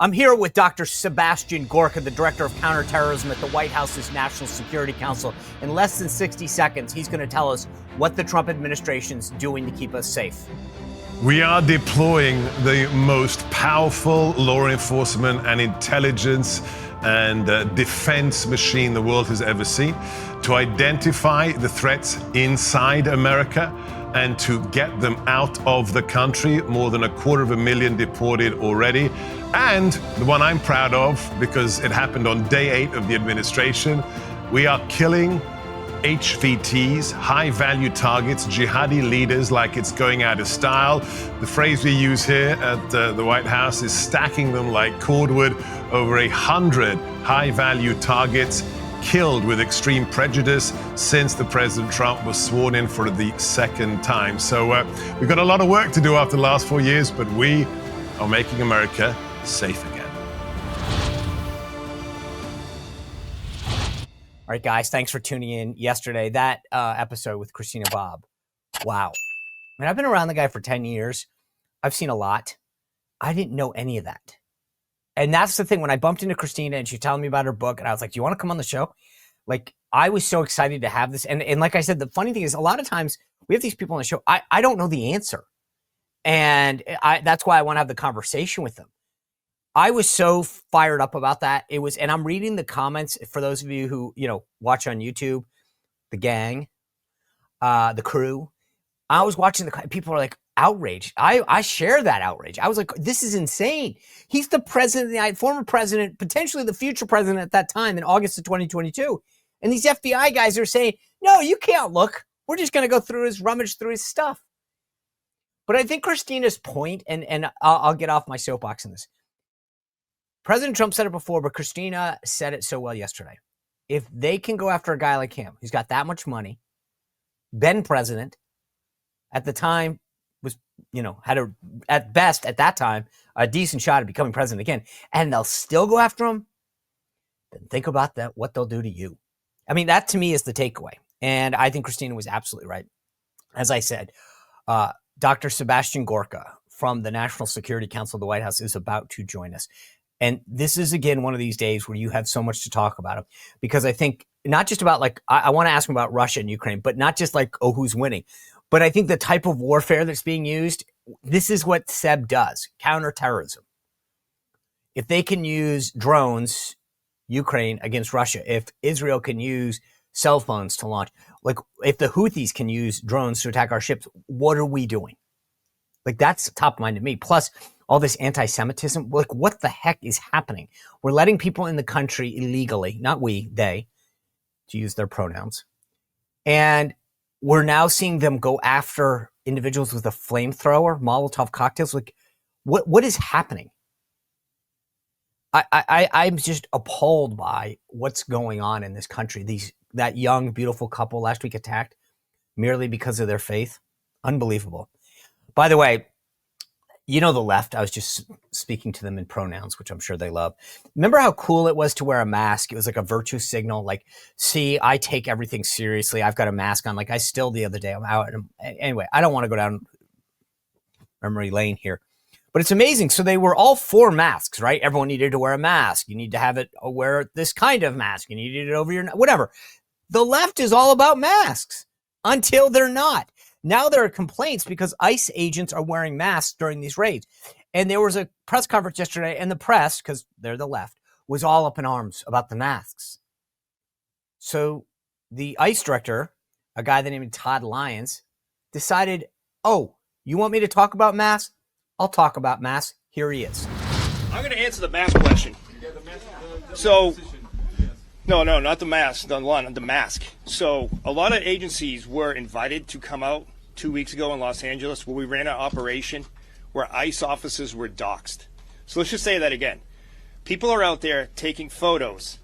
I'm here with Dr. Sebastian Gorka, the director of counterterrorism at the White House's National Security Council. In less than 60 seconds, he's going to tell us what the Trump administration's doing to keep us safe. We are deploying the most powerful law enforcement and intelligence and defense machine the world has ever seen to identify the threats inside America and to get them out of the country. More than 250,000 deported already. And the one I'm proud of, because it happened on day 8 of the administration, we are killing HVTs, high-value targets, jihadi leaders, like it's going out of style. The phrase we use here at the White House is stacking them like cordwood. Over 100 high-value targets killed with extreme prejudice since the President Trump was sworn in for the second time. So we've got a lot of work to do after the last 4 years, but we are making America safe again. All right, guys, thanks for tuning in yesterday. That episode with Christina Bobb. Wow. I mean, I've been around the guy for 10 years. I've seen a lot. I didn't know any of that. And that's the thing. When I bumped into Christina and she was telling me about her book, and I was like, do you want to come on the show? Like, I was so excited to have this. And like I said, the funny thing is, a lot of times we have these people on the show, I don't know the answer. And that's why I want to have the conversation with them. I was so fired up about that. And I'm reading the comments for those of you who, watch on YouTube, the gang, the crew. I was watching people are like outraged. I share that outrage. I was like, this is insane. He's the president, former president, potentially the future president at that time in August of 2022. And these FBI guys are saying, no, you can't look. We're just going to go rummage through his stuff. But I think Christina's point, and I'll get off my soapbox in this. President Trump said it before, but Christina said it so well yesterday. If they can go after a guy like him, who's got that much money, been president, at the time was, had at best at that time, a decent shot at becoming president again, and they'll still go after him, then think about that, what they'll do to you. I mean, that to me is the takeaway. And I think Christina was absolutely right. As I said, Dr. Sebastian Gorka from the National Security Council of the White House is about to join us. And this is, again, one of these days where you have so much to talk about him, because I think not just about I want to ask him about Russia and Ukraine, but not just who's winning. But I think the type of warfare that's being used, this is what Seb does, counterterrorism. If they can use drones, Ukraine against Russia, if Israel can use cell phones to launch, if the Houthis can use drones to attack our ships, what are we doing? That's top of mind to me. Plus, all this anti-Semitism, what the heck is happening? We're letting people in the country illegally, not we, they, to use their pronouns. And we're now seeing them go after individuals with a flamethrower, Molotov cocktails. What is happening? I'm just appalled by what's going on in this country. That young, beautiful couple last week attacked merely because of their faith. Unbelievable. By the way, the left, I was just speaking to them in pronouns, which I'm sure they love. Remember how cool it was to wear a mask? It was like a virtue signal. See, I take everything seriously. I've got a mask on. I still the other day, I'm out. Anyway, I don't want to go down memory lane here. But it's amazing. So they were all for masks, right? Everyone needed to wear a mask. You need to have it, wear this kind of mask. You needed it over your, whatever. The left is all about masks until they're not. Now there are complaints because ICE agents are wearing masks during these raids. And there was a press conference yesterday, and the press, because they're the left, was all up in arms about the masks. So the ICE director, a guy that named Todd Lyons, decided, oh, you want me to talk about masks? I'll talk about masks. Here he is. I'm going to answer the mask question. So, no, not the mask, the mask. So a lot of agencies were invited to come out 2 weeks ago in Los Angeles where we ran an operation where ICE officers were doxxed. So let's just say that again. People are out there taking photos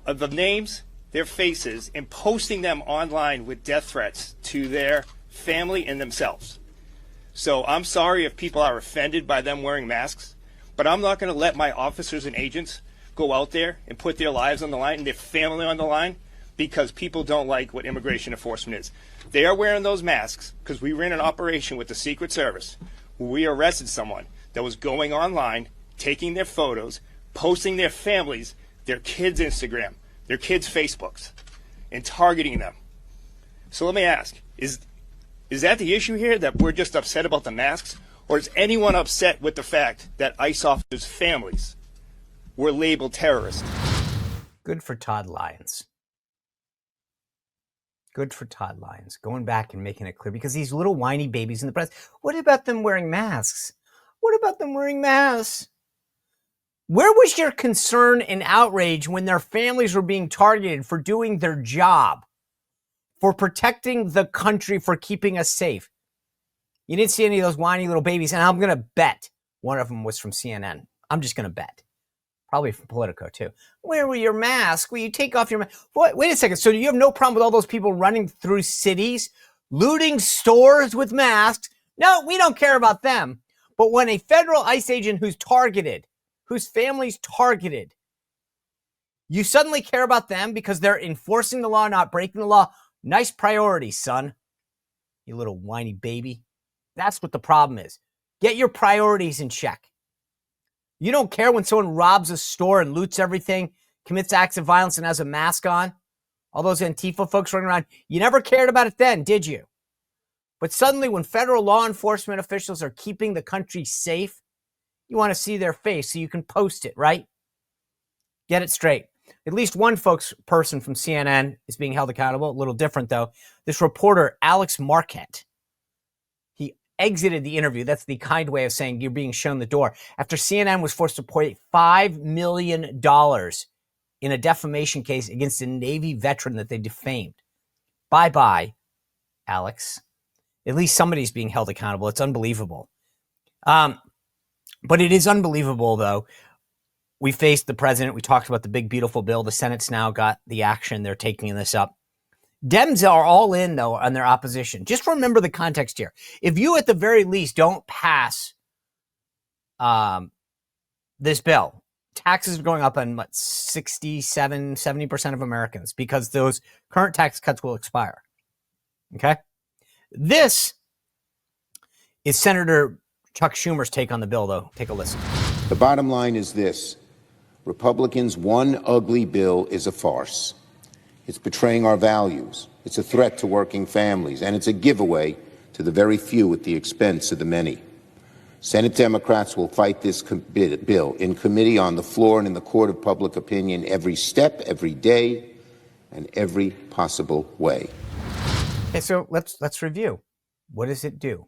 of the names, their faces, and posting them online with death threats to their family and themselves. So I'm sorry if people are offended by them wearing masks, but I'm not going to let my officers and agents go out there and put their lives on the line and their family on the line because people don't like what immigration enforcement is. They are wearing those masks because we ran an operation with the Secret Service where we arrested someone that was going online taking their photos, posting their families, their kids' Instagram, their kids' Facebooks, and targeting them. So let me ask, is that the issue here, that we're just upset about the masks? Or is anyone upset with the fact that ICE officers' families were labeled terrorists? Good for Todd Lyons. Good for Todd Lyons, going back and making it clear, because these little whiny babies in the press, what about them wearing masks? What about them wearing masks? Where was your concern and outrage when their families were being targeted for doing their job, for protecting the country, for keeping us safe? You didn't see any of those whiny little babies, and I'm going to bet one of them was from CNN. I'm just going to bet. Probably from Politico, too. Where were your masks? Will you take off your mask? Wait a second. So you have no problem with all those people running through cities, looting stores with masks? No, we don't care about them. But when a federal ICE agent who's targeted, whose family's targeted, you suddenly care about them because they're enforcing the law, not breaking the law. Nice priority, son. You little whiny baby. That's what the problem is. Get your priorities in check. You don't care when someone robs a store and loots everything, commits acts of violence and has a mask on. All those Antifa folks running around. You never cared about it then, did you? But suddenly when federal law enforcement officials are keeping the country safe, you want to see their face so you can post it, right? Get it straight. At least one person from CNN is being held accountable. A little different, though. This reporter, Alex Marquette, he exited the interview. That's the kind way of saying you're being shown the door. After CNN was forced to pay $5 million in a defamation case against a Navy veteran that they defamed. Bye-bye, Alex. At least somebody's being held accountable. It's unbelievable. But it is unbelievable, though. We faced the president. We talked about the big, beautiful bill. The Senate's now got the action. They're taking this up. Dems are all in, though, on their opposition. Just remember the context here. If you, at the very least, don't pass this bill, taxes are going up on, 67, 70% of Americans because those current tax cuts will expire. Okay? This is Senator Chuck Schumer's take on the bill, though. Take a listen. The bottom line is this. Republicans' one ugly bill is a farce. It's betraying our values. It's a threat to working families, and it's a giveaway to the very few at the expense of the many. Senate Democrats will fight this bill in committee, on the floor, and in the court of public opinion every step, every day, and every possible way. Okay, so let's review. What does it do?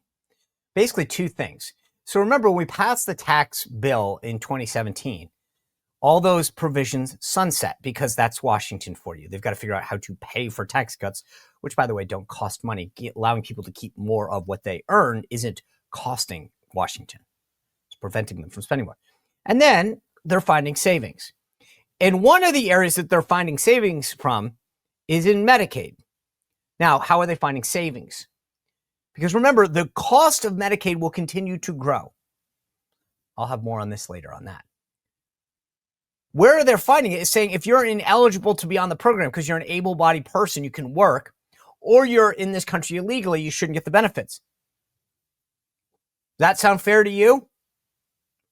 Basically two things. So remember, when we passed the tax bill in 2017, all those provisions sunset because that's Washington for you. They've got to figure out how to pay for tax cuts, which, by the way, don't cost money. Allowing people to keep more of what they earn isn't costing Washington. It's preventing them from spending more. And then they're finding savings. And one of the areas that they're finding savings from is in Medicaid. Now, how are they finding savings? Because remember, the cost of Medicaid will continue to grow. I'll have more on this later on that. Where they're finding it is saying if you're ineligible to be on the program because you're an able-bodied person, you can work, or you're in this country illegally, you shouldn't get the benefits. Does that sound fair to you?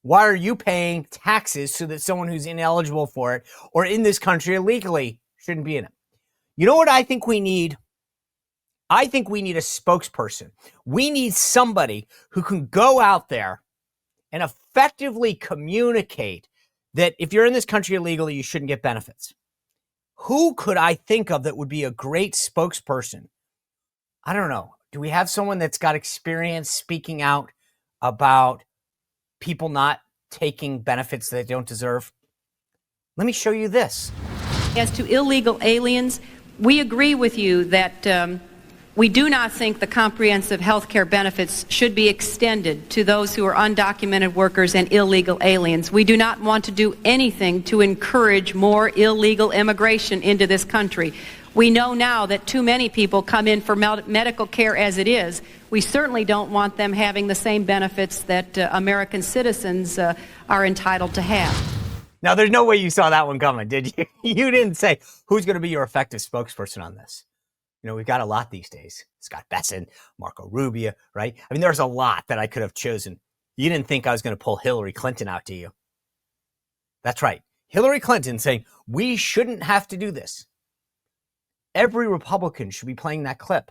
Why are you paying taxes so that someone who's ineligible for it or in this country illegally shouldn't be in it? You know what I think we need? I think we need a spokesperson. We need somebody who can go out there and effectively communicate that if you're in this country illegally, you shouldn't get benefits. Who could I think of that would be a great spokesperson? I don't know. Do we have someone that's got experience speaking out about people not taking benefits they don't deserve? Let me show you this. As to illegal aliens, we agree with you that we do not think the comprehensive health care benefits should be extended to those who are undocumented workers and illegal aliens. We do not want to do anything to encourage more illegal immigration into this country. We know now that too many people come in for medical care as it is. We certainly don't want them having the same benefits that American citizens are entitled to have. Now, there's no way you saw that one coming, did you? You didn't say who's going to be your effective spokesperson on this. You know, we've got a lot these days. Scott Besson, Marco Rubio, right? I mean, there's a lot that I could have chosen. You didn't think I was going to pull Hillary Clinton out, do you? That's right. Hillary Clinton saying, we shouldn't have to do this. Every Republican should be playing that clip.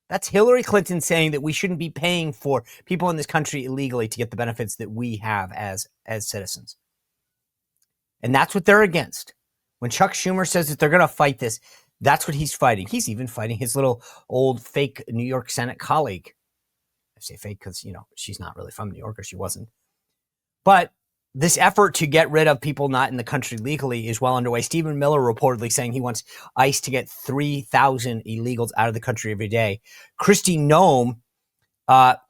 That's Hillary Clinton saying that we shouldn't be paying for people in this country illegally to get the benefits that we have as citizens. And that's what they're against. When Chuck Schumer says that they're going to fight this, that's what he's fighting. He's even fighting his little old fake New York Senate colleague. I say fake because, she's not really from New York, or she wasn't. But this effort to get rid of people not in the country legally is well underway. Stephen Miller reportedly saying he wants ICE to get 3,000 illegals out of the country every day. Kristi Noem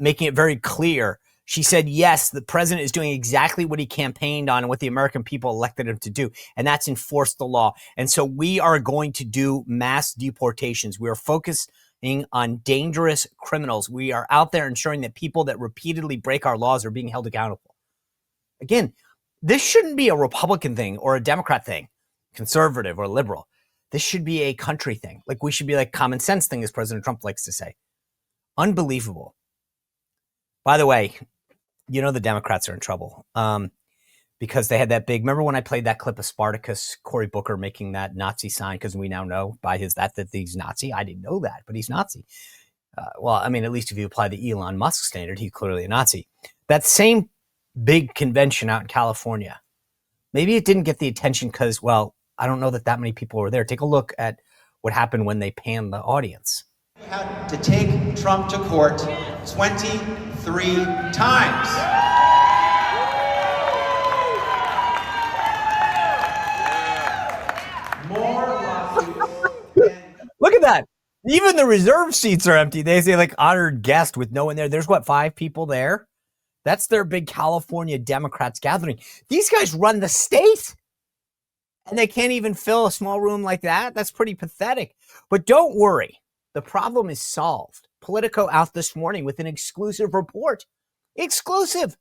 making it very clear. She said, yes, the president is doing exactly what he campaigned on and what the American people elected him to do, and that's enforce the law. And so we are going to do mass deportations. We are focusing on dangerous criminals. We are out there ensuring that people that repeatedly break our laws are being held accountable. Again, this shouldn't be a Republican thing or a Democrat thing, conservative or liberal. This should be a country thing. Like, we should be like common sense thing, as President Trump likes to say. Unbelievable. By the way, the Democrats are in trouble because they had that big, remember when I played that clip of Spartacus, Cory Booker making that Nazi sign, because we now know by that he's Nazi. I didn't know that, but he's Nazi. At least if you apply the Elon Musk standard, he's clearly a Nazi. That same big convention out in California, maybe it didn't get the attention because, I don't know that many people were there. Take a look at what happened when they panned the audience. We had to take Trump to court 23 times. More lawsuits. Look at that. Even the reserve seats are empty. They say like honored guest with no one there. There's 5 people there. That's their big California Democrats gathering. These guys run the state, and they can't even fill a small room like that. That's pretty pathetic. But don't worry. The problem is solved. Politico out this morning with an exclusive report. Exclusive.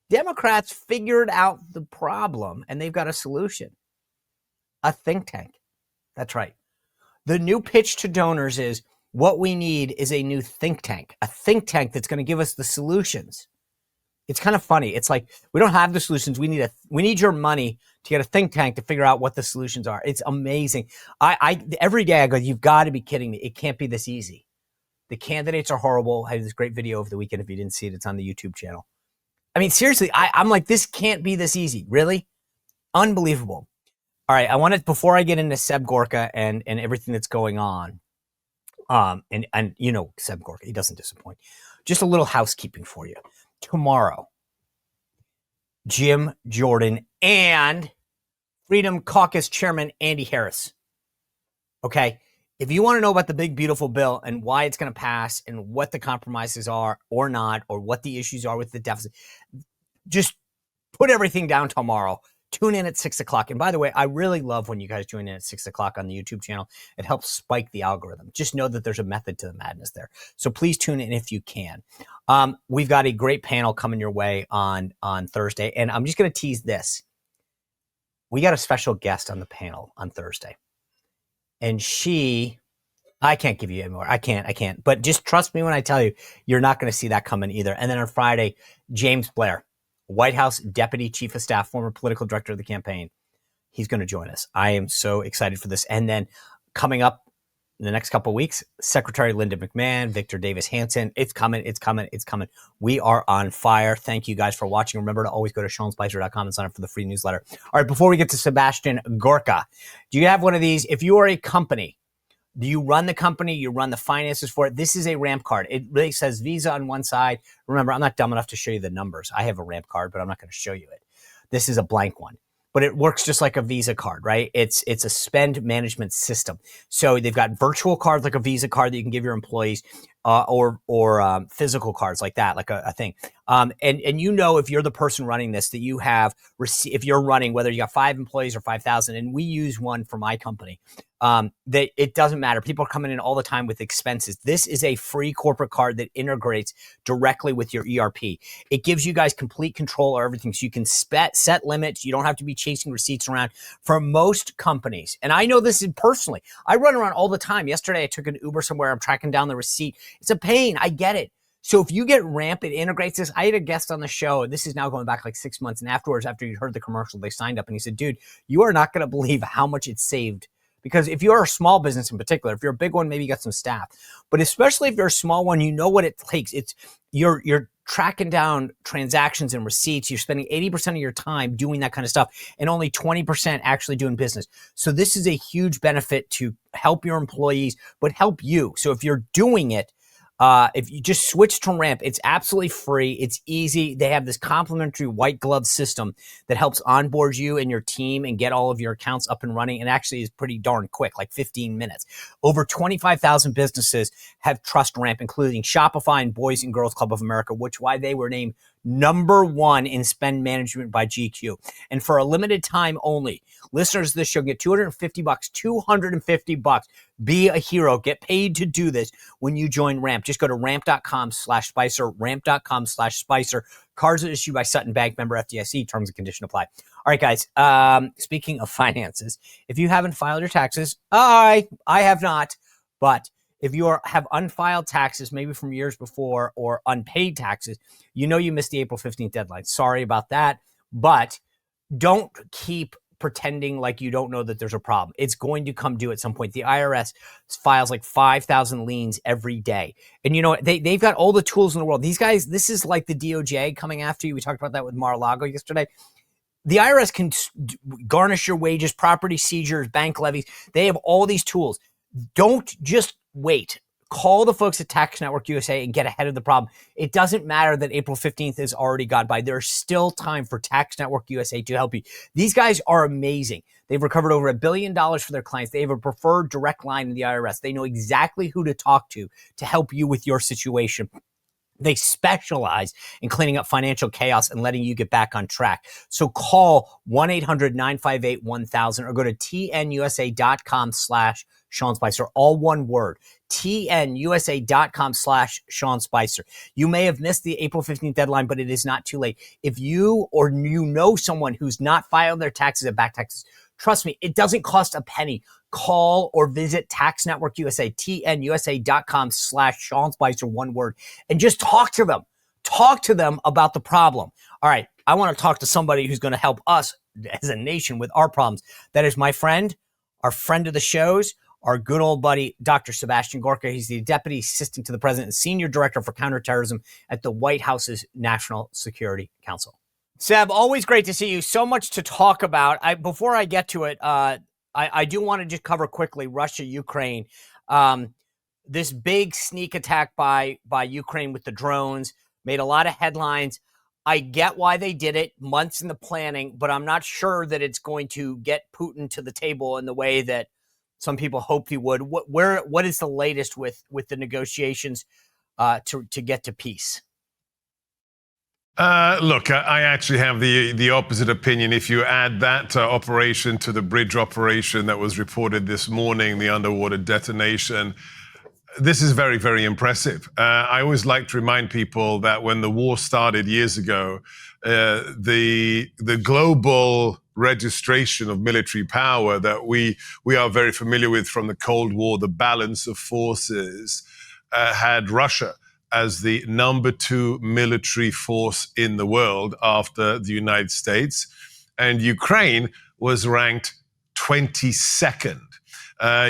Democrats figured out the problem, and they've got a solution. A think tank. That's right. The new pitch to donors is, what we need is a new think tank. A think tank that's going to give us the solutions. It's kind of funny. It's like, we don't have the solutions. We need your money to get a think tank to figure out what the solutions are. It's amazing. I every day I go, you've got to be kidding me. It can't be this easy. The candidates are horrible. I had this great video over the weekend. If you didn't see it, it's on the YouTube channel. I mean, seriously, I'm like, this can't be this easy. Really? Unbelievable. All right. I want to, before I get into Seb Gorka and everything that's going on, and Seb Gorka, he doesn't disappoint. Just a little housekeeping for you. Tomorrow, Jim Jordan and Freedom Caucus Chairman Andy Harris. Okay, if you want to know about the big, beautiful bill and why it's going to pass and what the compromises are or not, or what the issues are with the deficit, just put everything down tomorrow. Tune in at 6 o'clock. And by the way, I really love when you guys join in at 6 o'clock on the YouTube channel. It helps spike the algorithm. Just know that there's a method to the madness there. So please tune in if you can. We've got a great panel coming your way on Thursday. And I'm just going to tease this. We got a special guest on the panel on Thursday. And I can't give you any more. I can't. But just trust me when I tell you, you're not going to see that coming either. And then on Friday, James Blair, White House Deputy Chief of Staff, former political director of the campaign. He's going to join us. I am so excited for this. And then coming up in the next couple of weeks, Secretary Linda McMahon, Victor Davis Hanson. It's coming. We are on fire. Thank you guys for watching. Remember to always go to SeanSpicer.com and sign up for the free newsletter. All right, before we get to Sebastian Gorka, do you have one of these? If you are a company, do you run the company? You run the finances for it? This is a ramp card. It really says Visa on one side. Remember, I'm not dumb enough to show you the numbers. I have a ramp card, but I'm not going to show you it. This is a blank one. But it works just like a Visa card, right? It's a spend management system. So they've got virtual cards like a Visa card that you can give your employees, or physical cards like that, like a thing. And if you're the person running this, that you have, if you're running, whether you got 5 employees or 5,000, and we use one for my company, that it doesn't matter. People are coming in all the time with expenses. This is a free corporate card that integrates directly with your ERP. It gives you guys complete control of everything. So you can set limits. You don't have to be chasing receipts around. For most companies, and I know this is personally, I run around all the time. Yesterday, I took an Uber somewhere. I'm tracking down the receipt. It's a pain. I get it. So if you get Ramp, it integrates this. I had a guest on the show. This is now going back like 6 months. And afterwards, after you heard the commercial, they signed up and he said, dude, you are not going to believe how much it saved. Because if you're a small business in particular, if you're a big one, maybe you got some staff. But especially if you're a small one, you know what it takes. It's you're tracking down transactions and receipts. You're spending 80% of your time doing that kind of stuff and only 20% actually doing business. So this is a huge benefit to help your employees, but help you. So if you're doing it, if you just switch to Ramp, it's absolutely free. It's easy. They have this complimentary white glove system that helps onboard you and your team and get all of your accounts up and running. And actually is pretty darn quick, like 15 minutes. Over 25,000 businesses have trust Ramp, including Shopify and Boys and Girls Club of America, why they were named #1 in spend management by GQ. And for a limited time only, listeners of this show get $250, $250. Be a hero. Get paid to do this when you join Ramp. Just go to ramp.com/Spicer, ramp.com/Spicer. Cards are issued by Sutton Bank, member FDIC. Terms and conditions apply. All right, guys. Speaking of finances, if you haven't filed your taxes, I have not, but if you have unfiled taxes, maybe from years before, or unpaid taxes, you know you missed the April 15th deadline. Sorry about that, but don't keep pretending like you don't know that there's a problem. It's going to come due at some point. The IRS files like 5,000 liens every day. And you know, they've got all the tools in the world. These guys, this is like the DOJ coming after you. We talked about that with Mar-a-Lago yesterday. The IRS can garnish your wages, property seizures, bank levies. They have all these tools. Don't just wait. Call the folks at Tax Network USA and get ahead of the problem. It doesn't matter that April 15th has already gone by. There's still time for Tax Network USA to help you. These guys are amazing. They've recovered over $1 billion for their clients. They have a preferred direct line in the IRS. They know exactly who to talk to help you with your situation. They specialize in cleaning up financial chaos and letting you get back on track. So call 1-800-958-1000 or go to tnusa.com/Sean Spicer, all one word, tnusa.com/Sean Spicer. You may have missed the April 15th deadline, but it is not too late. If you or you know someone who's not filed their taxes and back taxes, trust me, it doesn't cost a penny. Call or visit Tax Network USA, tnusa.com/Sean Spicer, one word, and just talk to them. Talk to them about the problem. All right, I want to talk to somebody who's going to help us as a nation with our problems. That is my friend, our friend of the shows, our good old buddy, Dr. Sebastian Gorka. He's the Deputy Assistant to the President and Senior Director for Counterterrorism at the White House's National Security Council. Seb, always great to see you. So much to talk about. Before I get to it, I do want to just cover quickly Russia, Ukraine. This big sneak attack by Ukraine with the drones made a lot of headlines. I get why they did it, months in the planning, but I'm not sure that it's going to get Putin to the table in the way that some people hoped he would. What is the latest with the negotiations to get to peace? Look, I actually have the opposite opinion. If you add that operation to the bridge operation that was reported this morning, the underwater detonation, this is very, very impressive. I always like to remind people that when the war started years ago, the global registration of military power that we are very familiar with from the Cold War, the balance of forces, had Russia as the number 2 military force in the world after the United States, and Ukraine was ranked 22nd.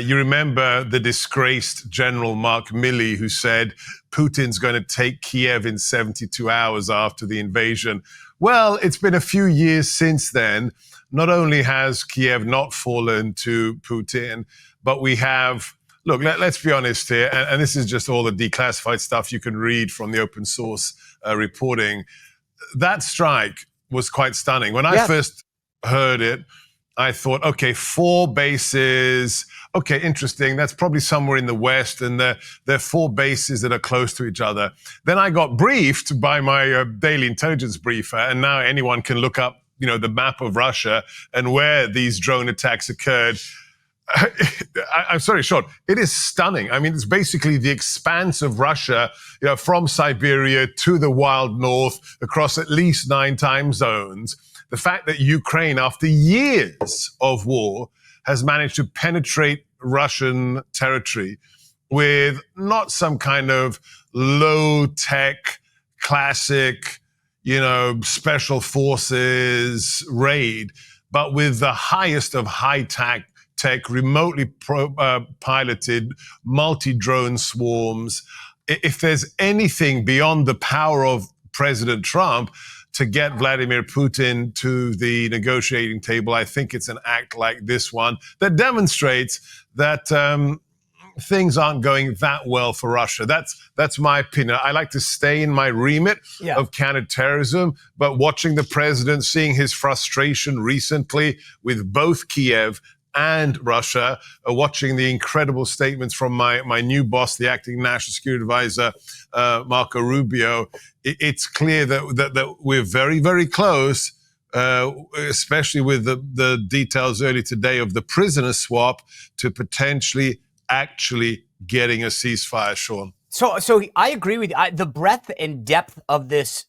You remember the disgraced General Mark Milley, who said Putin's going to take Kiev in 72 hours after the invasion. Well, it's been a few years since then. Not only has Kiev not fallen to Putin, but we have, look, let's be honest here, and this is just all the declassified stuff you can read from the open source reporting. That strike was quite stunning. When I first heard it, I thought, okay, 4 bases. Okay, interesting. That's probably somewhere in the West, and there are 4 bases that are close to each other. Then I got briefed by my daily intelligence briefer, and now anyone can look up, the map of Russia and where these drone attacks occurred. I'm sorry, Sean. It is stunning. I mean, it's basically the expanse of Russia, from Siberia to the wild north, across at least 9 time zones. The fact that Ukraine, after years of war, has managed to penetrate Russian territory with not some kind of low-tech, classic, special forces raid, but with the highest of high-tech, remotely piloted multi-drone swarms. If there's anything beyond the power of President Trump to get Vladimir Putin to the negotiating table, I think it's an act like this one that demonstrates that things aren't going that well for Russia. That's my opinion. I like to stay in my remit of counterterrorism, but watching the president, seeing his frustration recently with both Kiev and Russia, watching the incredible statements from my new boss, the acting national security advisor, Marco Rubio, it's clear that we're very, very close, especially with the details early today of the prisoner swap, to potentially actually getting a ceasefire, Sean. So I agree with you. The breadth and depth of this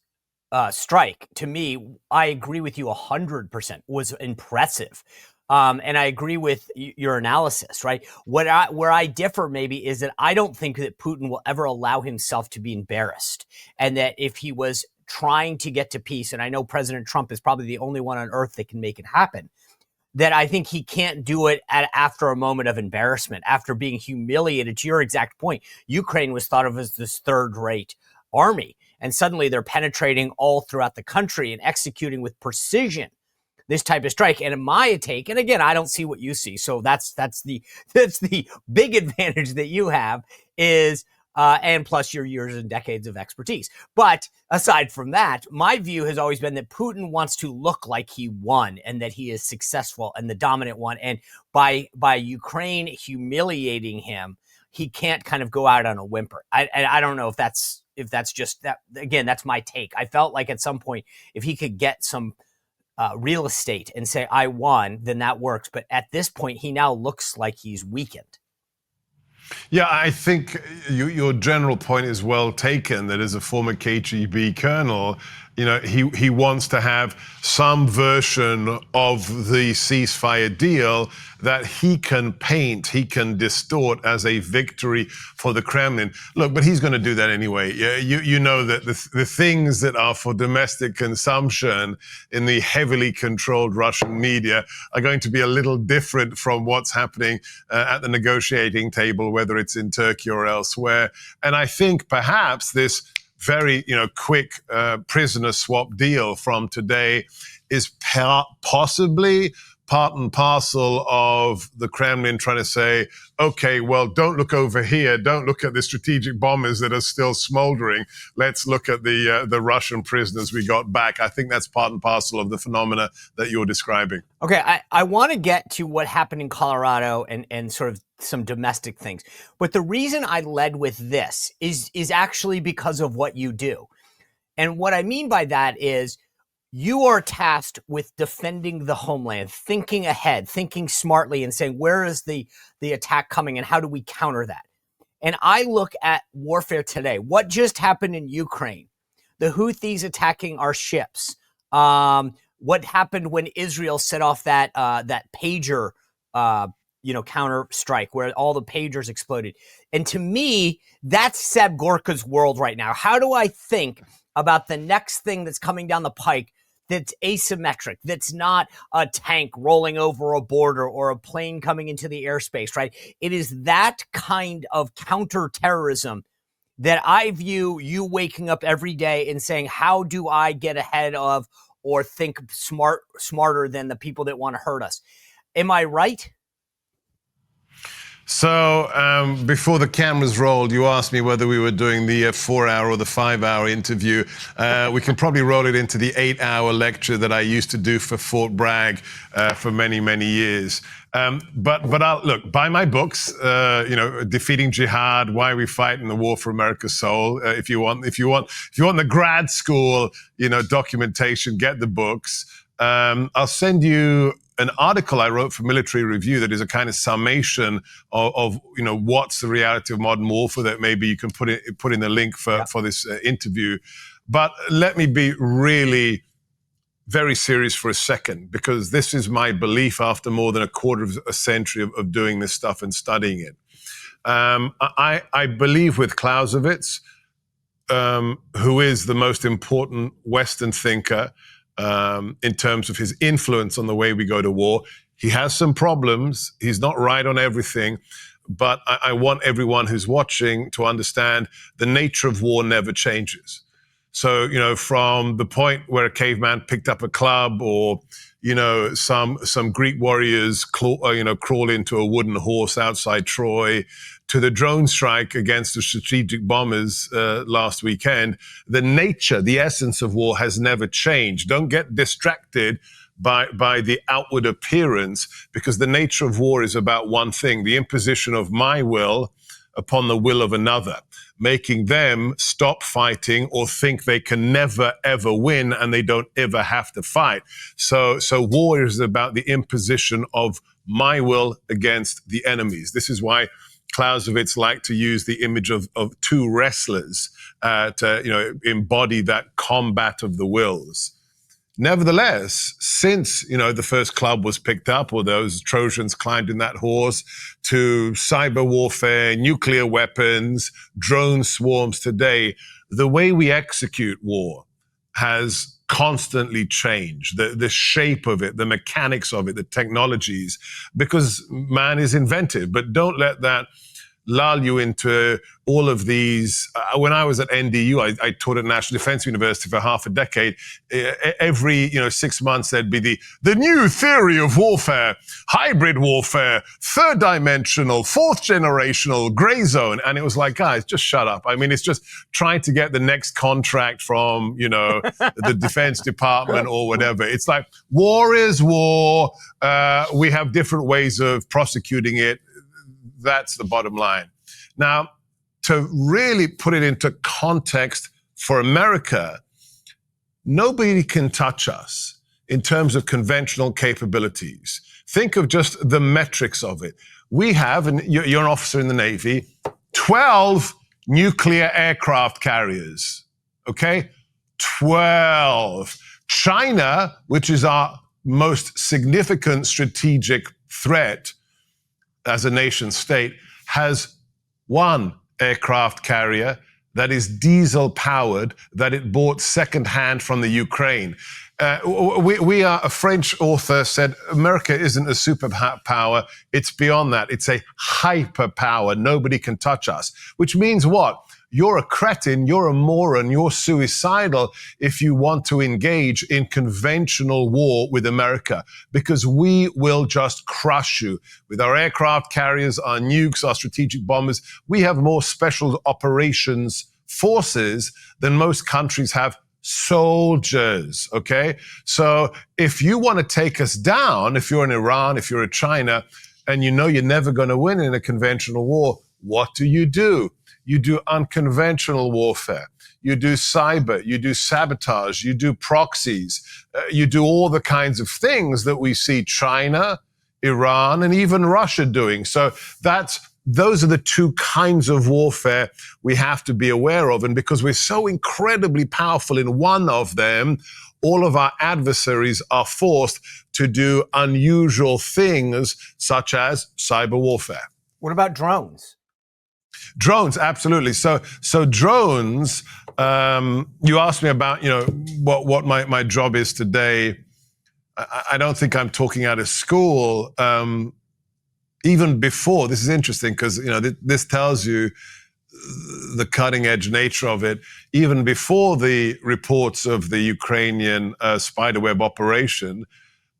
strike, to me, I agree with you 100%, was impressive. And I agree with your analysis, right? Where I differ maybe is that I don't think that Putin will ever allow himself to be embarrassed. And that if he was trying to get to peace, and I know President Trump is probably the only one on earth that can make it happen, that I think he can't do it after a moment of embarrassment, after being humiliated. To your exact point, Ukraine was thought of as this third-rate army, and suddenly they're penetrating all throughout the country and executing with precision this type of strike. And in my take, and again, I don't see what you see, so that's the big advantage that you have is, and plus your years and decades of expertise. But aside from that, my view has always been that Putin wants to look like he won and that he is successful and the dominant one. And by Ukraine humiliating him, he can't kind of go out on a whimper. I don't know if that's just that. Again, that's my take. I felt like at some point, if he could get some real estate and say, I won, then that works. But at this point, he now looks like he's weakened. Yeah, I think your general point is well taken, that as a former KGB colonel, he wants to have some version of the ceasefire deal that he can paint, he can distort as a victory for the Kremlin. Look, but he's going to do that anyway. You know that the things that are for domestic consumption in the heavily controlled Russian media are going to be a little different from what's happening at the negotiating table, whether it's in Turkey or elsewhere. And I think perhaps this very quick prisoner swap deal from today is possibly part and parcel of the Kremlin trying to say, okay, well, don't look over here. Don't look at the strategic bombers that are still smoldering. Let's look at the Russian prisoners we got back. I think that's part and parcel of the phenomena that you're describing. Okay, I want to get to what happened in Colorado and sort of some domestic things. But the reason I led with this is actually because of what you do. And what I mean by that is you are tasked with defending the homeland, thinking ahead, thinking smartly, and saying, where is the attack coming and how do we counter that? And I look at warfare today. What just happened in Ukraine? The Houthis attacking our ships. What happened when Israel set off that pager counter strike where all the pagers exploded? And to me, that's Seb Gorka's world right now. How do I think about the next thing that's coming down the pike that's asymmetric, that's not a tank rolling over a border or a plane coming into the airspace, right? It is that kind of counterterrorism that I view you waking up every day and saying, how do I get ahead of or think smarter than the people that want to hurt us? Am I right? So before the cameras rolled, you asked me whether we were doing the 4-hour or the 5-hour interview. We can probably roll it into the 8-hour lecture that I used to do for Fort Bragg for many, many years. But I'll, look, buy my books, Defeating Jihad, Why We Fight in the War for America's Soul. If you want the grad school, documentation, get the books. I'll send you an article I wrote for Military Review that is a kind of summation of what's the reality of modern warfare that maybe you can put in the link for this interview. But let me be really very serious for a second, because this is my belief after more than a quarter of a century of doing this stuff and studying it. I believe with Clausewitz, who is the most important Western thinker in terms of his influence on the way we go to war. He has some problems. He's not right on everything. But I want everyone who's watching to understand the nature of war never changes. So, from the point where a caveman picked up a club, or, some Greek warriors crawl into a wooden horse outside Troy, to the drone strike against the strategic bombers last weekend, the nature, the essence of war has never changed. Don't get distracted by the outward appearance, because the nature of war is about one thing: the imposition of my will upon the will of another, making them stop fighting or think they can never, ever win and they don't ever have to fight. So war is about the imposition of my will against the enemies. This is why Clausewitz liked to use the image of two wrestlers to embody that combat of the wills. Nevertheless, since, the first club was picked up, or those Trojans climbed in that horse, to cyber warfare, nuclear weapons, drone swarms today, the way we execute war has constantly changed. The shape of it, the mechanics of it, the technologies, because man is inventive. But don't let that lull you into all of these. When I was at NDU, I taught at National Defense University for half a decade. Every 6 months there'd be the new theory of warfare, hybrid warfare, third dimensional, fourth generational, gray zone. And it was like, guys, just shut up. I mean, it's just trying to get the next contract from, the Defense Department or whatever. It's like, war is war. We have different ways of prosecuting it. That's the bottom line. Now, to really put it into context for America, nobody can touch us in terms of conventional capabilities. Think of just the metrics of it. We have, and you're an officer in the Navy, 12 nuclear aircraft carriers, okay? 12. China, which is our most significant strategic threat as a nation state, has one aircraft carrier that is diesel powered, that it bought secondhand from the Ukraine. A French author said, America isn't a superpower, it's beyond that. It's a hyperpower. Nobody can touch us. Which means what? You're a cretin, you're a moron, you're suicidal if you want to engage in conventional war with America, because we will just crush you. With our aircraft carriers, our nukes, our strategic bombers, we have more special operations forces than most countries have soldiers, okay? So if you want to take us down, if you're in Iran, if you're in China, and you're never going to win in a conventional war, what do? You do unconventional warfare. You do cyber, you do sabotage, you do proxies, you do all the kinds of things that we see China, Iran, and even Russia doing. So those are the two kinds of warfare we have to be aware of. And because we're so incredibly powerful in one of them, all of our adversaries are forced to do unusual things, such as cyber warfare. What about drones? Drones, absolutely. So drones, you asked me about, what my job is today. I don't think I'm talking out of school. Even before, this is interesting because, this tells you the cutting edge nature of it. Even before the reports of the Ukrainian spiderweb operation,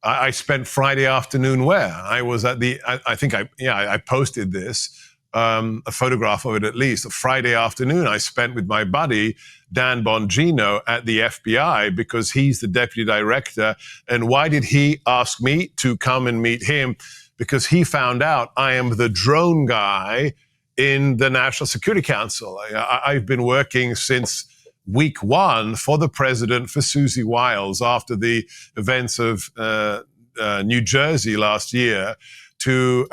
I spent Friday afternoon where? I was at I posted this. A photograph of it at least. A Friday afternoon I spent with my buddy, Dan Bongino, at the FBI, because he's the deputy director. And why did he ask me to come and meet him? Because he found out I am the drone guy in the National Security Council. I've been working since week one for the president, for Susie Wiles, after the events of New Jersey last year, to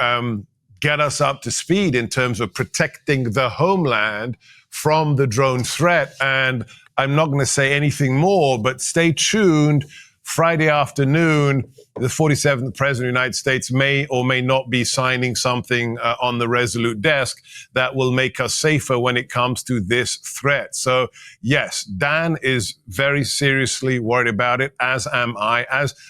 get us up to speed in terms of protecting the homeland from the drone threat. And I'm not going to say anything more, but stay tuned Friday afternoon, the 47th President of the United States may or may not be signing something on the Resolute desk that will make us safer when it comes to this threat. So, yes, Dan is very seriously worried about it, as am I.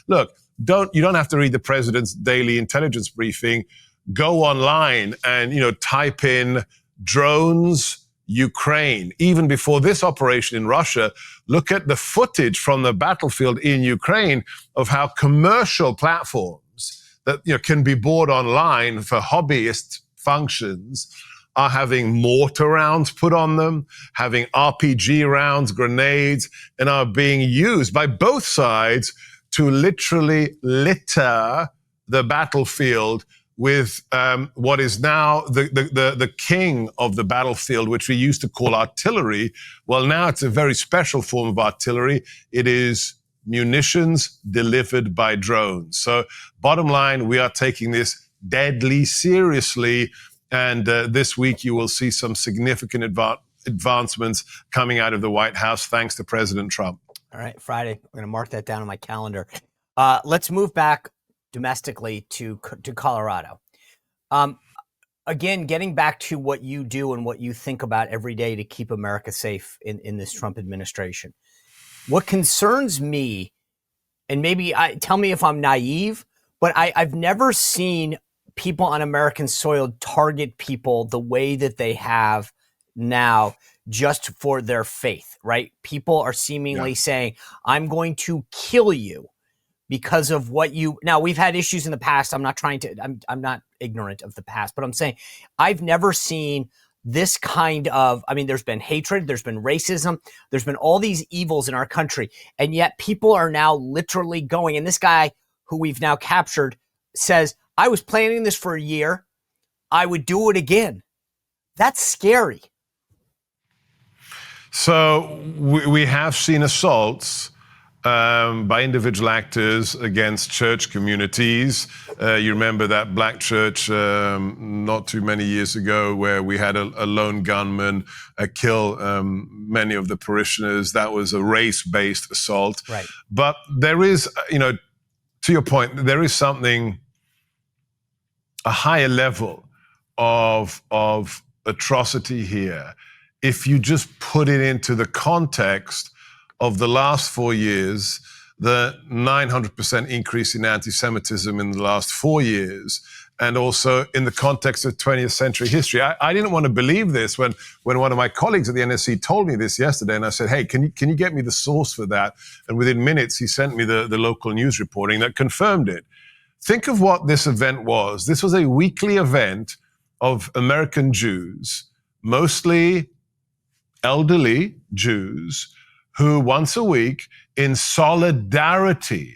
Look, you don't have to read the President's daily intelligence briefing. Go online and, type in drones, Ukraine. Even before this operation in Russia, look at the footage from the battlefield in Ukraine of how commercial platforms that can be bought online for hobbyist functions are having mortar rounds put on them, having RPG rounds, grenades, and are being used by both sides to literally litter the battlefield with what is now the king of the battlefield, which we used to call artillery. Well, now it's a very special form of artillery. It is munitions delivered by drones. So bottom line, we are taking this deadly seriously. And this week you will see some significant advancements coming out of the White House, thanks to President Trump. All right, Friday. I'm going to mark that down on my calendar. Let's move back domestically to Colorado. Again, getting back to what you do and what you think about every day to keep America safe in this Trump administration. What concerns me, and maybe tell me if I'm naive, but I've never seen people on American soil target people the way that they have now just for their faith, right? People are seemingly saying, I'm going to kill you because of what you. Now, we've had issues in the past. I'm not ignorant of the past, but I'm saying I've never seen this kind of, there's been hatred, there's been racism, there's been all these evils in our country. And yet people are now literally going, and this guy who we've now captured says, I was planning this for a year. I would do it again. That's scary. So we have seen assaults by individual actors against church communities. You remember that black church not too many years ago where we had a lone gunman kill many of the parishioners. That was a race-based assault. Right. But there is, to your point, there is something, a higher level of atrocity here. If you just put it into the context of the last 4 years, the 900% increase in anti-Semitism in the last 4 years, and also in the context of 20th century history. I didn't want to believe this when one of my colleagues at the NSC told me this yesterday, and I said, hey, can you get me the source for that? And within minutes, he sent me the local news reporting that confirmed it. Think of what this event was. This was a weekly event of American Jews, mostly elderly Jews, who once a week, in solidarity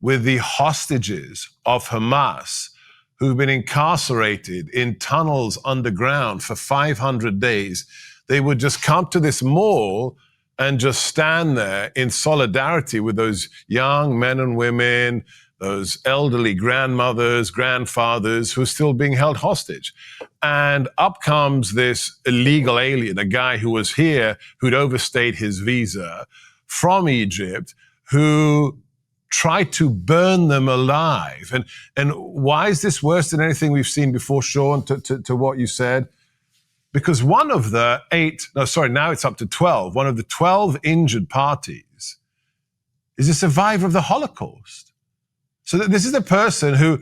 with the hostages of Hamas, who've been incarcerated in tunnels underground for 500 days, they would just come to this mall and just stand there in solidarity with those young men and women, those elderly grandmothers, grandfathers who are still being held hostage. And up comes this illegal alien, a guy who was here, who'd overstayed his visa from Egypt, who tried to burn them alive. And why is this worse than anything we've seen before, Sean, to what you said? Because one of the now it's up to 12. One of the 12 injured parties is a survivor of the Holocaust. So this is a person who,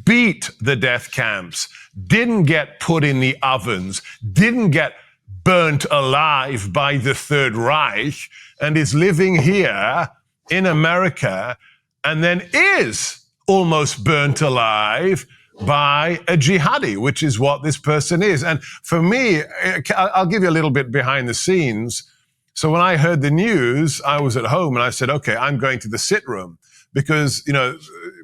beat the death camps, didn't get put in the ovens, didn't get burnt alive by the Third Reich, and is living here in America, and then is almost burnt alive by a jihadi, which is what this person is. And for me, I'll give you a little bit behind the scenes. So when I heard the news, I was at home and I said, okay, I'm going to the sit room. Because,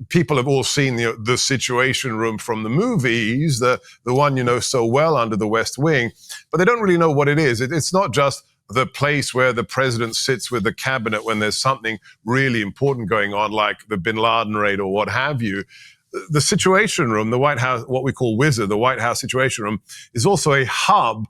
people have all seen the Situation Room from the movies, the one so well, Under the West Wing, but they don't really know what it is. It's not just the place where the president sits with the cabinet when there's something really important going on, like the Bin Laden raid or what have you. The Situation Room, the White House, what we call WIZAR, the White House Situation Room, is also a hub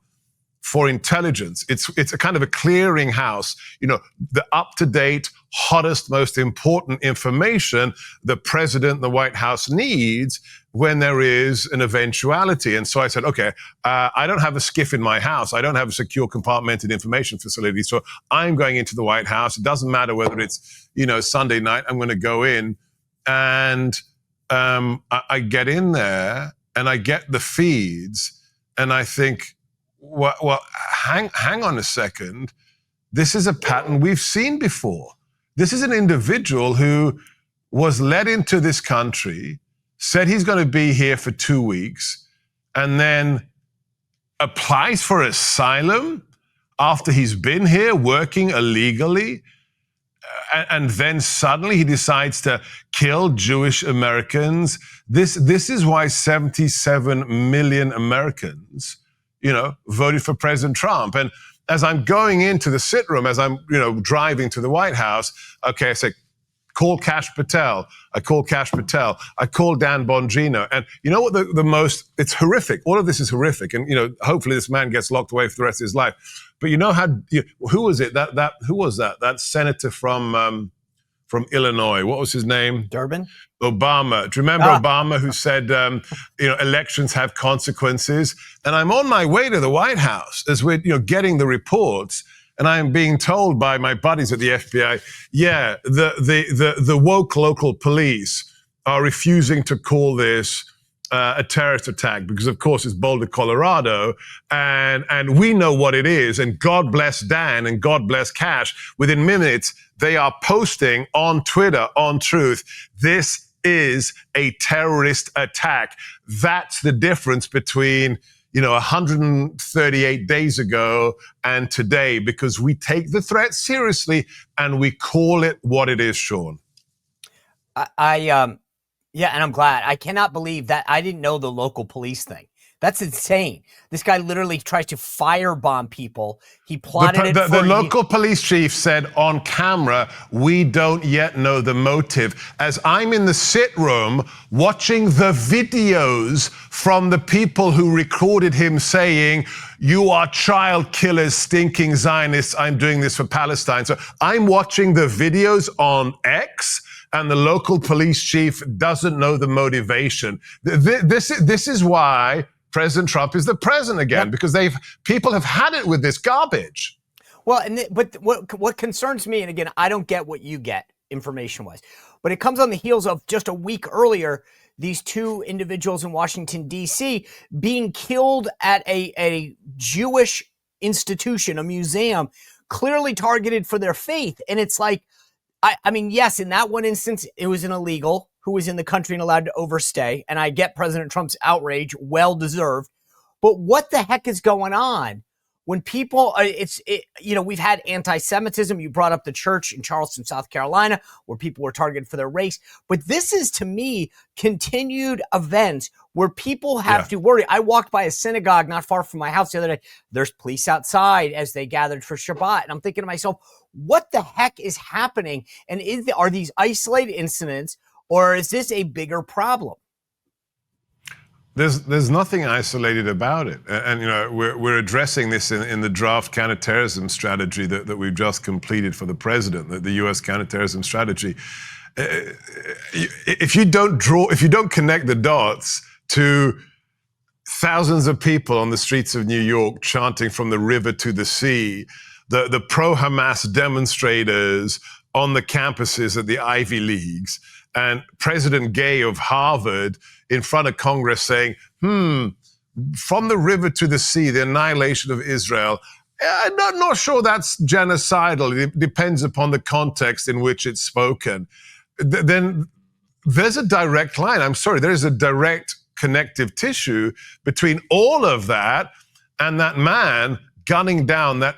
for intelligence. It's a kind of a clearinghouse, the up-to-date, hottest, most important information the president and the White House needs when there is an eventuality. And so I said, okay, I don't have a SCIF in my house. I don't have a secure compartmented information facility. So I'm going into the White House. It doesn't matter whether it's, Sunday night, I'm going to go in. And I get in there and I get the feeds and I think, well, hang on a second. This is a pattern we've seen before. This is an individual who was led into this country, said he's going to be here for 2 weeks, and then applies for asylum after he's been here working illegally. And then suddenly he decides to kill Jewish Americans. This is why 77 million Americans voted for President Trump. And as I'm going into the sit room, as I'm, driving to the White House, okay, I say, call Kash Patel. I call Kash Patel. I call Dan Bongino. And you know what it's horrific. All of this is horrific. And, hopefully this man gets locked away for the rest of his life. But who was it? Who was that? That senator from Illinois. What was his name? Durbin? Obama. Do you remember Obama who said, elections have consequences? And I'm on my way to the White House as we're, getting the reports. And I am being told by my buddies at the FBI, the woke local police are refusing to call this a terrorist attack because, of course, it's Boulder, Colorado, and we know what it is. And God bless Dan and God bless Kash. Within minutes, they are posting on Twitter, on Truth, this is a terrorist attack. That's the difference between 138 days ago and today, because we take the threat seriously and we call it what it is, Sean. Yeah, and I'm glad. I cannot believe that I didn't know the local police thing. That's insane. This guy literally tries to firebomb people. He plotted the local police chief said on camera, we don't yet know the motive. As I'm in the sit room watching the videos from the people who recorded him saying, you are child killers, stinking Zionists, I'm doing this for Palestine. So I'm watching the videos on X, and the local police chief doesn't know the motivation. This is why President Trump is the president again, because people have had it with this garbage. Well, but what concerns me, and again, I don't get what you get information-wise, but it comes on the heels of just a week earlier, these two individuals in Washington, D.C. being killed at a Jewish institution, a museum, clearly targeted for their faith. And it's like, I mean, yes, in that one instance, it was an illegal who was in the country and allowed to overstay. And I get President Trump's outrage, well-deserved. But what the heck is going on when people, we've had anti-Semitism. You brought up the church in Charleston, South Carolina, where people were targeted for their race. But this is, to me, continued events where people have to worry. I walked by a synagogue not far from my house the other day. There's police outside as they gathered for Shabbat. And I'm thinking to myself, what the heck is happening? And are these isolated incidents, or is this a bigger problem? There's nothing isolated about it. And we're addressing this in the draft counterterrorism strategy that we've just completed for the president, the U.S. counterterrorism strategy. If you don't connect the dots to thousands of people on the streets of New York chanting from the river to the sea, the pro-Hamas demonstrators on the campuses at the Ivy Leagues, and President Gay of Harvard in front of Congress saying, from the river to the sea, the annihilation of Israel, I'm not sure that's genocidal. It depends upon the context in which it's spoken. Then there's a direct line. I'm sorry, there is a direct connective tissue between all of that and that man gunning down that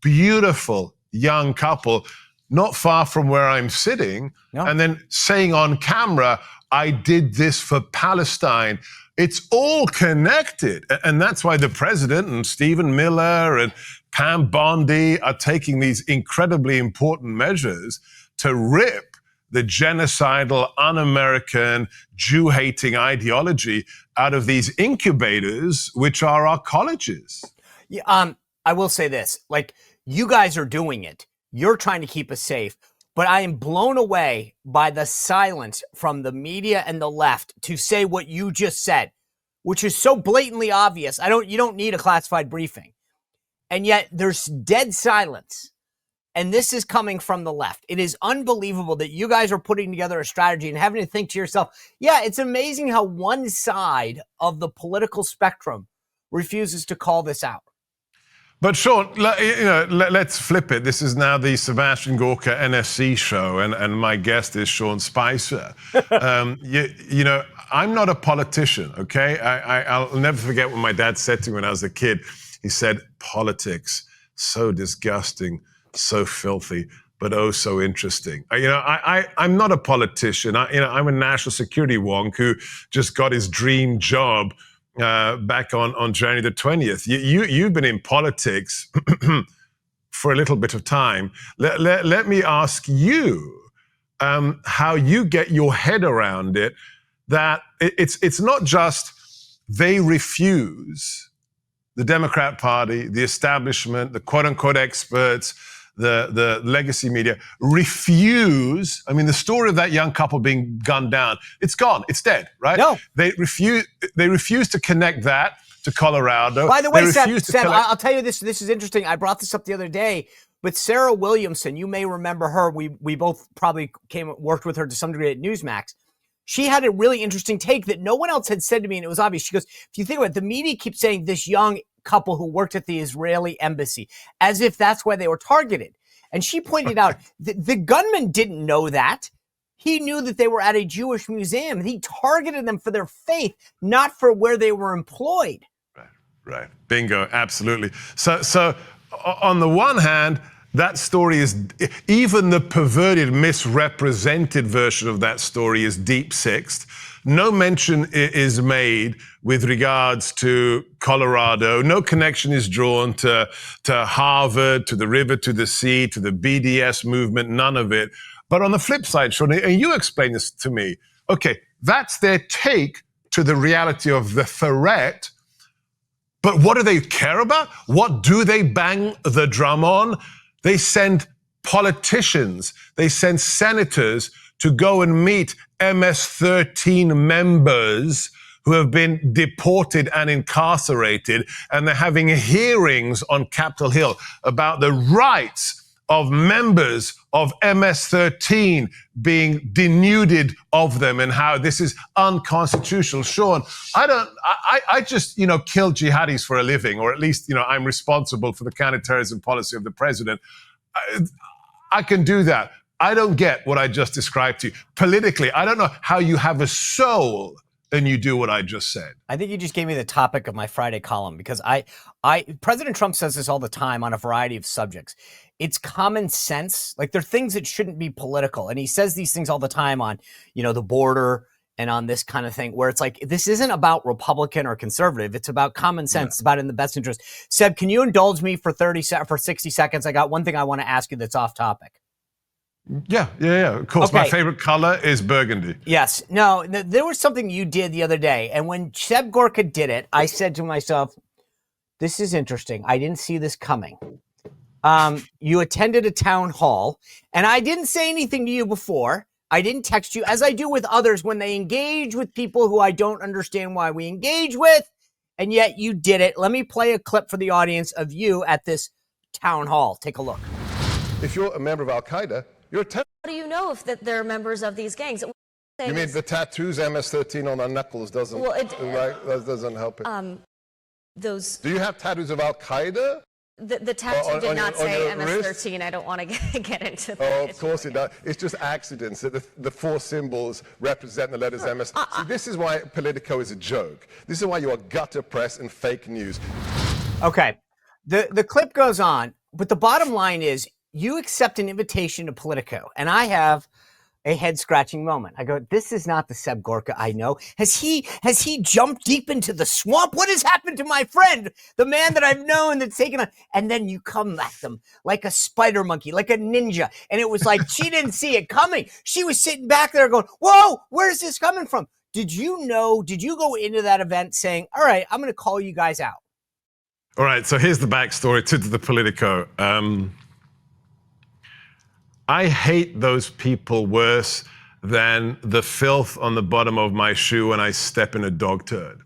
beautiful young couple not far from where I'm sitting, and then saying on camera, I did this for Palestine. It's all connected. And that's why the president and Stephen Miller and Pam Bondi are taking these incredibly important measures to rip the genocidal, un-American, Jew-hating ideology out of these incubators, which are our colleges. Yeah, I will say this, like, you guys are doing it. You're trying to keep us safe. But I am blown away by the silence from the media and the left to say what you just said, which is so blatantly obvious. You don't need a classified briefing. And yet there's dead silence. And this is coming from the left. It is unbelievable that you guys are putting together a strategy and having to think to yourself, yeah, it's amazing how one side of the political spectrum refuses to call this out. But Sean, let's flip it. This is now the Sebastian Gorka NSC show, and my guest is Sean Spicer. I'm not a politician, okay? I'll never forget what my dad said to me when I was a kid. He said, politics, so disgusting, so filthy, but oh, so interesting. I'm not a politician. I'm a national security wonk who just got his dream job back on January the 20th. You've been in politics for a little bit of time. Let me ask you how you get your head around it, that it's not just they refuse, the Democrat Party, the establishment, the quote-unquote experts, the legacy media refuse. I mean, the story of that young couple being gunned down, it's gone. It's dead, right? No. They refuse to connect that to Colorado. By the way, Seb, I'll tell you this. This is interesting. I brought this up the other day, but Sarah Williamson, you may remember her. We both probably worked with her to some degree at Newsmax. She had a really interesting take that no one else had said to me, and it was obvious. She goes, if you think about it, the media keeps saying this young couple who worked at the Israeli embassy, as if that's why they were targeted. And she pointed out the gunman didn't know that. He knew that they were at a Jewish museum. He targeted them for their faith, not for where they were employed. Right. Bingo. Absolutely. So on the one hand, that story is, even the perverted, misrepresented version of that story is deep sixed. No mention is made with regards to Colorado. No connection is drawn to Harvard, to the river, to the sea, to the BDS movement, none of it. But on the flip side, Sean, and you explain this to me, okay, that's their take to the reality of the threat. But what do they care about? What do they bang the drum on? They send politicians, they send senators to go and meet MS-13 members who have been deported and incarcerated, and they're having hearings on Capitol Hill about the rights of members of MS-13 being denuded of them and how this is unconstitutional. Sean, I just, kill jihadis for a living, or at least, I'm responsible for the counterterrorism policy of the president. I can do that. I don't get what I just described to you. Politically, I don't know how you have a soul and you do what I just said. I think you just gave me the topic of my Friday column, because President Trump says this all the time on a variety of subjects. It's common sense. Like, there are things that shouldn't be political. And he says these things all the time on, the border and on this kind of thing, where it's like, this isn't about Republican or conservative. It's about common sense. Yeah. It's about in the best interest. Seb, can you indulge me for 60 seconds? I got one thing I want to ask you that's off topic. Yeah, of course. Okay. My favorite color is burgundy. Yes. No, there was something you did the other day. And when Seb Gorka did it, I said to myself, this is interesting. I didn't see this coming. You attended a town hall, and I didn't say anything to you before. I didn't text you, as I do with others when they engage with people who I don't understand why we engage with, and yet you did it. Let me play a clip for the audience of you at this town hall. Take a look. If you're a member of Al-Qaeda, you're a terrorist. How do you know if that they're members of these gangs? You mean the tattoos MS-13 on their knuckles doesn't, that doesn't help it? Do you have tattoos of Al-Qaeda? The tattoo did not say MS-13. I don't want to get into that. Oh, of course it does. It's just accidents that the four symbols represent the letters MS. See, this is why Politico is a joke. This is why you are gutter press and fake news. Okay. The clip goes on, but the bottom line is you accept an invitation to Politico, and I have a head-scratching moment. I go, this is not the Seb Gorka I know. Has he jumped deep into the swamp? What has happened to my friend, the man that I've known that's taken on? And then you come at them like a spider monkey, like a ninja. And it was like she didn't see it coming. She was sitting back there going, whoa, where's this coming from? Did you go into that event saying, all right, I'm going to call you guys out? All right, so here's the backstory to the Politico. I hate those people worse than the filth on the bottom of my shoe when I step in a dog turd.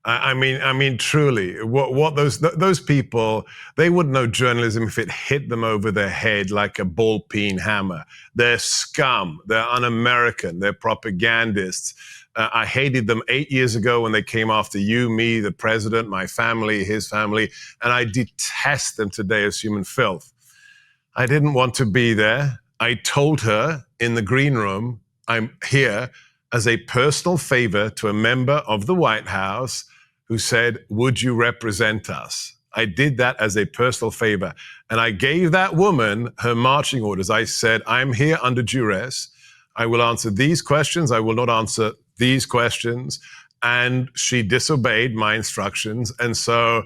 I mean, truly, what those people, they wouldn't know journalism if it hit them over their head like a ball-peen hammer. They're scum. They're un-American. They're propagandists. I hated them 8 years ago when they came after you, me, the president, my family, his family, and I detest them today as human filth. I didn't want to be there. I told her in the green room, I'm here as a personal favor to a member of the White House who said, would you represent us? I did that as a personal favor. And I gave that woman her marching orders. I said, I'm here under duress. I will answer these questions. I will not answer these questions. And she disobeyed my instructions. And so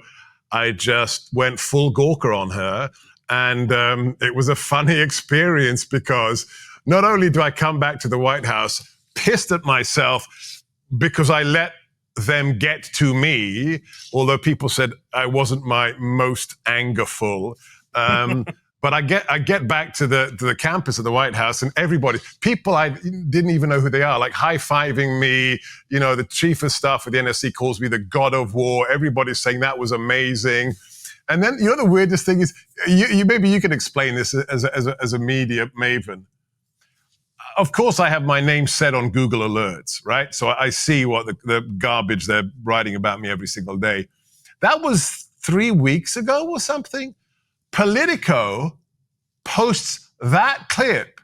I just went full Gorka on her. And it was a funny experience because not only do I come back to the White House pissed at myself because I let them get to me, although people said I wasn't my most angerful. But I get back to the campus of the White House, and people I didn't even know who they are, like high-fiving me. You know, the chief of staff of the NSC calls me the god of war. Everybody's saying that was amazing. And then, you know, the weirdest thing is, maybe you can explain this as a media maven. Of course, I have my name set on Google Alerts, right? So I see what the garbage they're writing about me every single day. That was 3 weeks ago or something. Politico posts that clip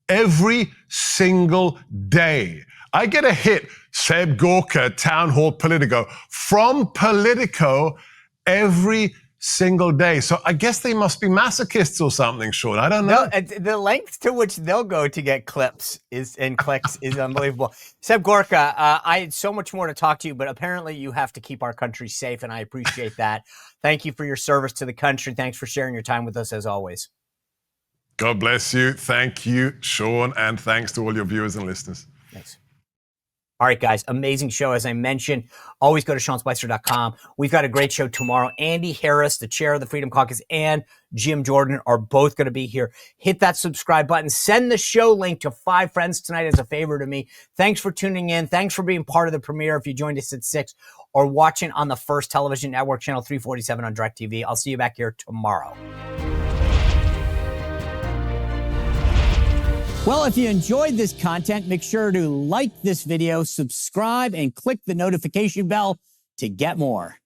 every single day. I get a hit, Seb Gorka, Town Hall Politico, from Politico every single day. So I guess they must be masochists or something, Sean. I don't know. No, the length to which they'll go to get clips and clicks is unbelievable. Seb Gorka, I had so much more to talk to you, but apparently you have to keep our country safe, and I appreciate that. Thank you for your service to the country. Thanks for sharing your time with us, as always. God bless you. Thank you, Sean, and thanks to all your viewers and listeners. Thanks. All right, guys, amazing show. As I mentioned, always go to SeanSpicer.com. We've got a great show tomorrow. Andy Harris, the chair of the Freedom Caucus, and Jim Jordan are both going to be here. Hit that subscribe button. Send the show link to 5 friends tonight as a favor to me. Thanks for tuning in. Thanks for being part of the premiere if you joined us at 6 or watching on the First Television Network, channel 347 on DirecTV. I'll see you back here tomorrow. Well, if you enjoyed this content, make sure to like this video, subscribe, and click the notification bell to get more.